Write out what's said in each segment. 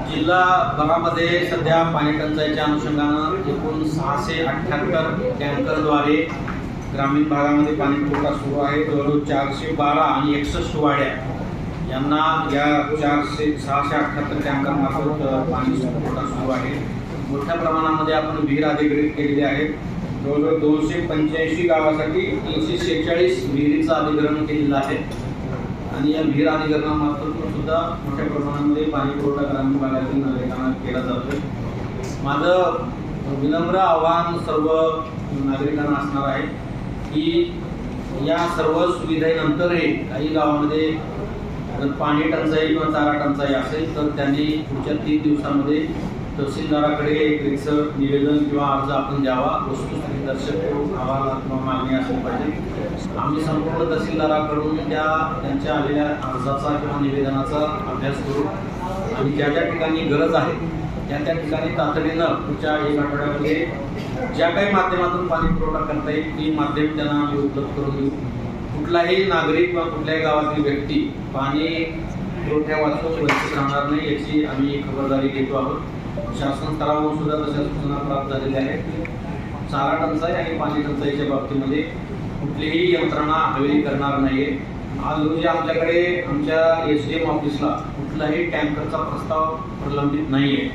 जिल्हा भरामध्ये सध्या पाणी टंचाईच्या अनुषंगानं एकूण 678 टँकरद्वारे ग्रामीण भागामध्ये पाणी पुरवठा सुरू आहे। जवळजवळ 412 आणि 61 वाड्या यांना या 678 टँकर मार्फत पाणी पुरवठा सुरू आहे। मोठ्या प्रमाणामध्ये आपण विहीर अधिग्रहित केलेले आहेत। जवळजवळ 285 गावासाठी 346 विहिरीचं अधिग्रहण केलेलं आहे आणि या विहीर अधिग्रहणामार्फत सुद्धा मोठ्या प्रमाणामध्ये पाणी पुरवठा ग्रामीण भागातील नागरिकांना केला जातोय। माझं विनम्र आव्हान सर्व नागरिकांना असणार आहे की या सर्व सुविधेनंतरही काही गावामध्ये जर पाणी टंचाई किंवा चारा टंचाई असेल तर त्यांनी पुढच्या 3 दिवसांमध्ये तहसीलदाराकडे एक निवेदन किंवा अर्ज आपण द्यावा। वस्तुस्थिती दर्शक अहवाल किंवा मागणी असली पाहिजे। आम्ही संपूर्ण तहसीलदाराकडून त्यांच्या आलेल्या अर्जाचा किंवा निवेदनाचा अभ्यास करू आणि ज्या ज्या ठिकाणी गरज आहे त्या ठिकाणी तातडीनं पुढच्या 1 आठवड्यामध्ये ज्या काही माध्यमातून पाणी पुरवठा करता येईल ती माध्यम त्यांना आम्ही उपलब्ध करून देऊ। कुठलाही नागरिक किंवा कुठल्याही गावातील व्यक्ती पाणी पुरवठ्यापासून वंचित राहणार नाही याची आम्ही खबरदारी घेतो आहोत। शासन स्तरावरून सुद्धा तशा सूचना प्राप्त झालेल्या आहेत। चारा टंचाई आणि पाणी टंचाईच्या बाबतीमध्ये कुठलीही यंत्रणा हवेली करणार नाहीये। आज रोजी आमच्याकडे आमच्या SDM ऑफिसला कुठलाही टँकरचा प्रस्ताव प्रलंबित नाहीये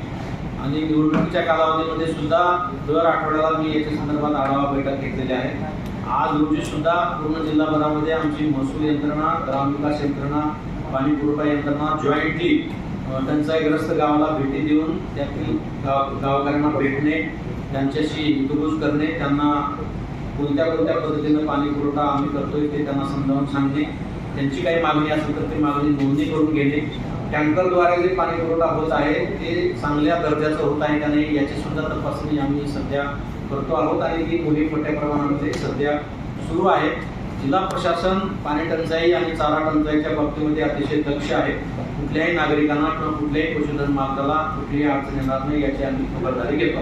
आणि निवडणुकीच्या कालावधीमध्ये सुद्धा दर आठवड्याला मी याच्या संदर्भात आढावा बैठक घेतलेली आहे। आज रोजी सुद्धा पूर्ण जिल्हाभरामध्ये आमची महसूल यंत्रणा, ग्रामविकास यंत्रणा, पाणी पुरवठा यंत्रणा जॉईंटली टंचाईग्रस्त गावाला भेटी देऊन त्यातील गावकऱ्यांना भेटणे, त्यांच्याशी हितगुज करणे, त्यांना कोणत्या पद्धतीनं पाणी पुरवठा आम्ही करतोय ते त्यांना समजावून सांगणे, त्यांची काही मागणी असेल तर ती मागणी नोंदणी करून घेणे, टँकरद्वारे जे पाणी पुरवठा होत आहे ते चांगल्या दर्जाचं होत आहे का नाही याची सुद्धा तपासणी आम्ही सध्या करतो आहोत आणि ती मोहीम मोठ्या प्रमाणामध्ये सध्या सुरू आहे। जिल्हा प्रशासन पाणी टंचाई आणि चारा टंचाईच्या बाबतीमध्ये अतिशय दक्ष आहे। कुठल्याही नागरिकांना किंवा कुठल्याही पशुधन मालकाला कुठलीही अडचण येणार नाही याची आम्ही खबरदारी घेतो।